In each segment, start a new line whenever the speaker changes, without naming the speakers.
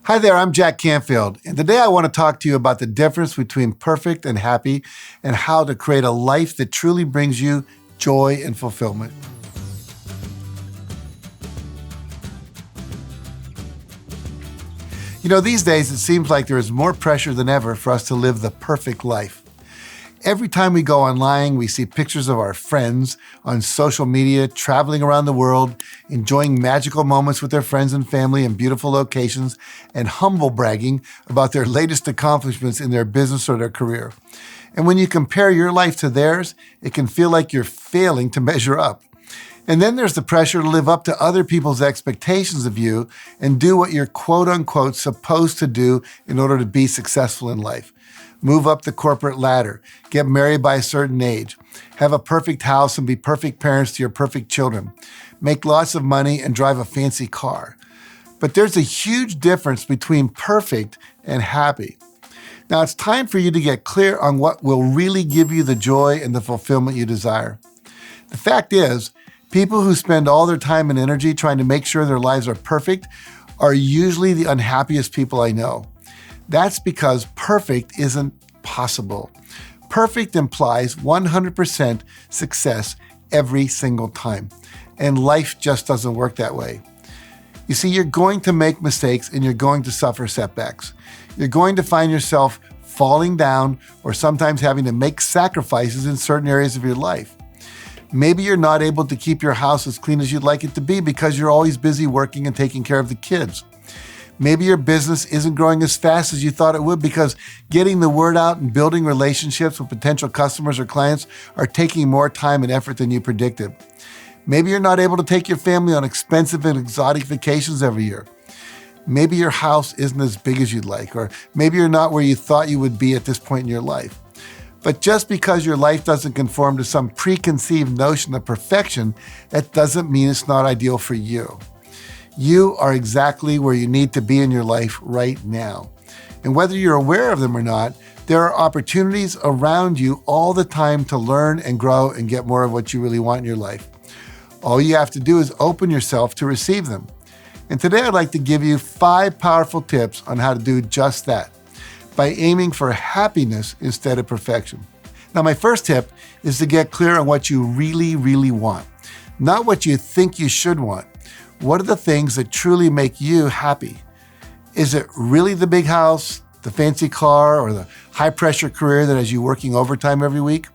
Hi there, I'm Jack Canfield, and today I want to talk to you about the difference between perfect and happy and how to create a life that truly brings you joy and fulfillment. You know, these days it seems like there is more pressure than ever for us to live the perfect life. Every time we go online, we see pictures of our friends on social media, traveling around the world, enjoying magical moments with their friends and family in beautiful locations, and humble bragging about their latest accomplishments in their business or their career. And when you compare your life to theirs, it can feel like you're failing to measure up. And then there's the pressure to live up to other people's expectations of you and do what you're quote unquote supposed to do in order to be successful in life. Move up the corporate ladder, get married by a certain age, have a perfect house and be perfect parents to your perfect children, make lots of money and drive a fancy car. But there's a huge difference between perfect and happy. Now it's time for you to get clear on what will really give you the joy and the fulfillment you desire. The fact is, people who spend all their time and energy trying to make sure their lives are perfect are usually the unhappiest people I know. That's because perfect isn't possible. Perfect implies 100% success every single time, and life just doesn't work that way. You see, you're going to make mistakes and you're going to suffer setbacks. You're going to find yourself falling down or sometimes having to make sacrifices in certain areas of your life. Maybe you're not able to keep your house as clean as you'd like it to be because you're always busy working and taking care of the kids. Maybe your business isn't growing as fast as you thought it would because getting the word out and building relationships with potential customers or clients are taking more time and effort than you predicted. Maybe you're not able to take your family on expensive and exotic vacations every year. Maybe your house isn't as big as you'd like, or maybe you're not where you thought you would be at this point in your life. But just because your life doesn't conform to some preconceived notion of perfection, that doesn't mean it's not ideal for you. You are exactly where you need to be in your life right now. And whether you're aware of them or not, there are opportunities around you all the time to learn and grow and get more of what you really want in your life. All you have to do is open yourself to receive them. And today I'd like to give you 5 powerful tips on how to do just that, by aiming for happiness instead of perfection. Now, my first tip is to get clear on what you really, really want, not what you think you should want. What are the things that truly make you happy? Is it really the big house, the fancy car, or the high-pressure career that has you working overtime every week?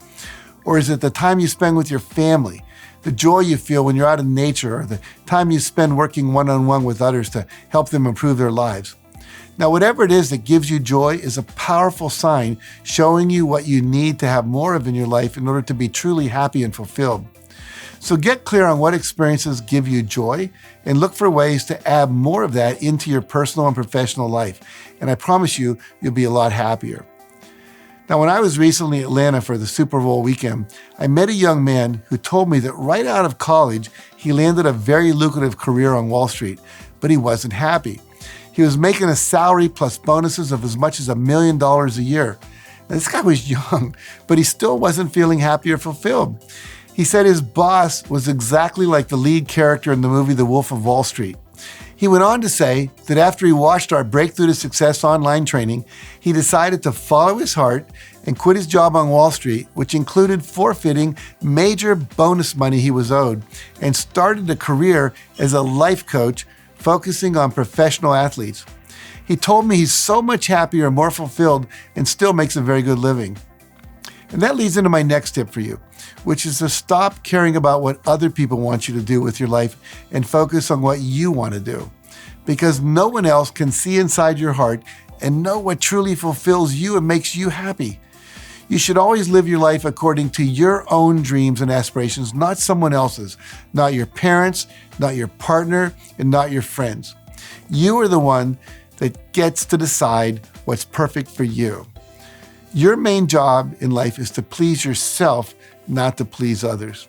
Or is it the time you spend with your family, the joy you feel when you're out in nature, or the time you spend working one-on-one with others to help them improve their lives? Now, whatever it is that gives you joy is a powerful sign showing you what you need to have more of in your life in order to be truly happy and fulfilled. So get clear on what experiences give you joy and look for ways to add more of that into your personal and professional life. And I promise you, you'll be a lot happier. Now, when I was recently in Atlanta for the Super Bowl weekend, I met a young man who told me that right out of college, he landed a very lucrative career on Wall Street, but he wasn't happy. He was making a salary plus bonuses of as much as $1 million a year. Now, this guy was young, but he still wasn't feeling happy or fulfilled. He said his boss was exactly like the lead character in the movie The Wolf of Wall Street. He went on to say that after he watched our Breakthrough to Success online training, he decided to follow his heart and quit his job on Wall Street, which included forfeiting major bonus money he was owed, and started a career as a life coach focusing on professional athletes. He told me he's so much happier and more fulfilled and still makes a very good living. And that leads into my next tip for you, which is to stop caring about what other people want you to do with your life and focus on what you want to do. Because no one else can see inside your heart and know what truly fulfills you and makes you happy. You should always live your life according to your own dreams and aspirations, not someone else's, not your parents, not your partner, and not your friends. You are the one that gets to decide what's perfect for you. Your main job in life is to please yourself, not to please others.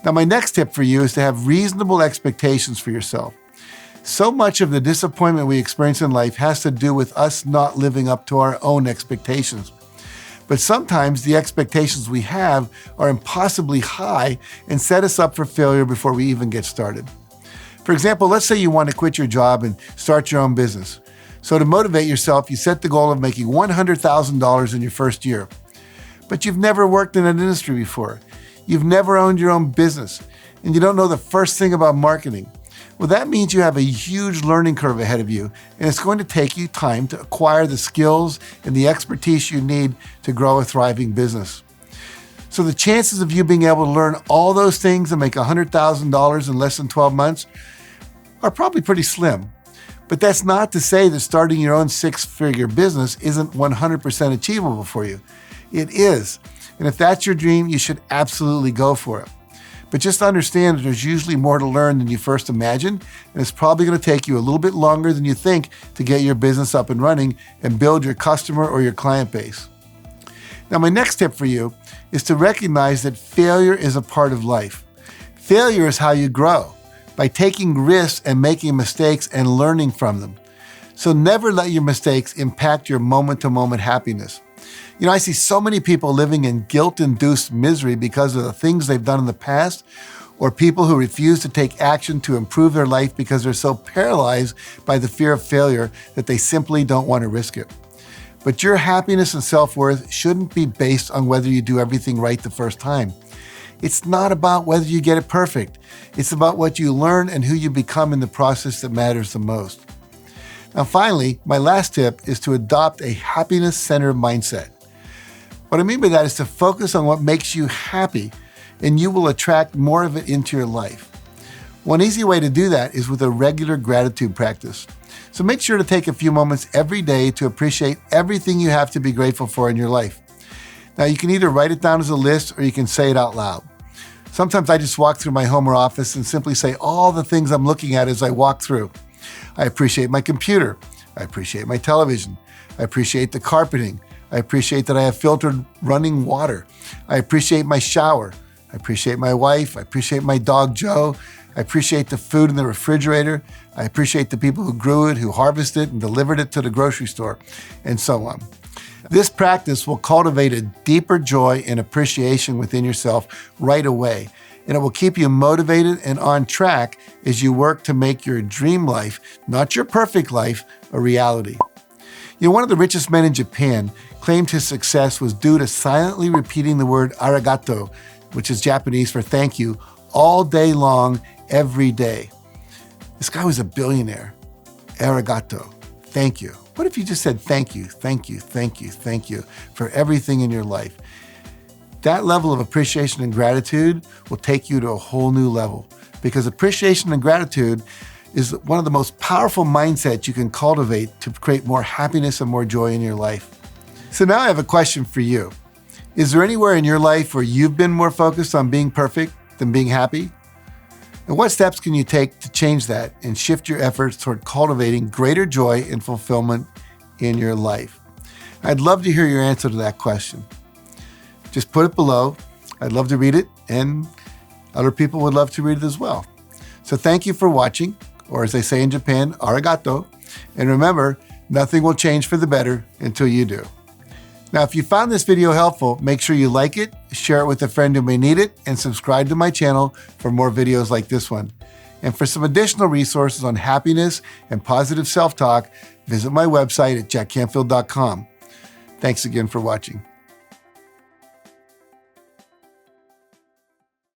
Now, my next tip for you is to have reasonable expectations for yourself. So much of the disappointment we experience in life has to do with us not living up to our own expectations. But sometimes the expectations we have are impossibly high and set us up for failure before we even get started. For example, let's say you want to quit your job and start your own business. So to motivate yourself, you set the goal of making $100,000 in your first year. But you've never worked in an industry before. You've never owned your own business, and you don't know the first thing about marketing. Well, that means you have a huge learning curve ahead of you, and it's going to take you time to acquire the skills and the expertise you need to grow a thriving business. So the chances of you being able to learn all those things and make $100,000 in less than 12 months are probably pretty slim. But that's not to say that starting your own six-figure business isn't 100% achievable for you. It is. And if that's your dream, you should absolutely go for it. But just understand that there's usually more to learn than you first imagined, and it's probably going to take you a little bit longer than you think to get your business up and running and build your customer or your client base. Now, my next tip for you is to recognize that failure is a part of life. Failure is how you grow, by taking risks and making mistakes and learning from them. So never let your mistakes impact your moment-to-moment happiness. You know, I see so many people living in guilt-induced misery because of the things they've done in the past, or people who refuse to take action to improve their life because they're so paralyzed by the fear of failure that they simply don't want to risk it. But your happiness and self-worth shouldn't be based on whether you do everything right the first time. It's not about whether you get it perfect. It's about what you learn and who you become in the process that matters the most. Now, finally, my last tip is to adopt a happiness-centered mindset. What I mean by that is to focus on what makes you happy, and you will attract more of it into your life. One easy way to do that is with a regular gratitude practice. So make sure to take a few moments every day to appreciate everything you have to be grateful for in your life. Now, you can either write it down as a list or you can say it out loud. Sometimes I just walk through my home or office and simply say all the things I'm looking at as I walk through. I appreciate my computer. I appreciate my television. I appreciate the carpeting. I appreciate that I have filtered running water. I appreciate my shower. I appreciate my wife. I appreciate my dog, Joe. I appreciate the food in the refrigerator. I appreciate the people who grew it, who harvested it and delivered it to the grocery store, and so on. This practice will cultivate a deeper joy and appreciation within yourself right away, and it will keep you motivated and on track as you work to make your dream life, not your perfect life, a reality. You know, one of the richest men in Japan claimed his success was due to silently repeating the word arigato, which is Japanese for thank you, all day long, every day. This guy was a billionaire. Arigato, thank you. What if you just said thank you, thank you, thank you, thank you for everything in your life? That level of appreciation and gratitude will take you to a whole new level, because appreciation and gratitude is one of the most powerful mindsets you can cultivate to create more happiness and more joy in your life. So now I have a question for you. Is there anywhere in your life where you've been more focused on being perfect than being happy? And what steps can you take to change that and shift your efforts toward cultivating greater joy and fulfillment in your life? I'd love to hear your answer to that question. Just put it below. I'd love to read it, and other people would love to read it as well. So thank you for watching, or as they say in Japan, arigato. And remember, nothing will change for the better until you do. Now, if you found this video helpful, make sure you like it, share it with a friend who may need it, and subscribe to my channel for more videos like this one. And for some additional resources on happiness and positive self-talk, visit my website at JackCanfield.com. Thanks again for watching.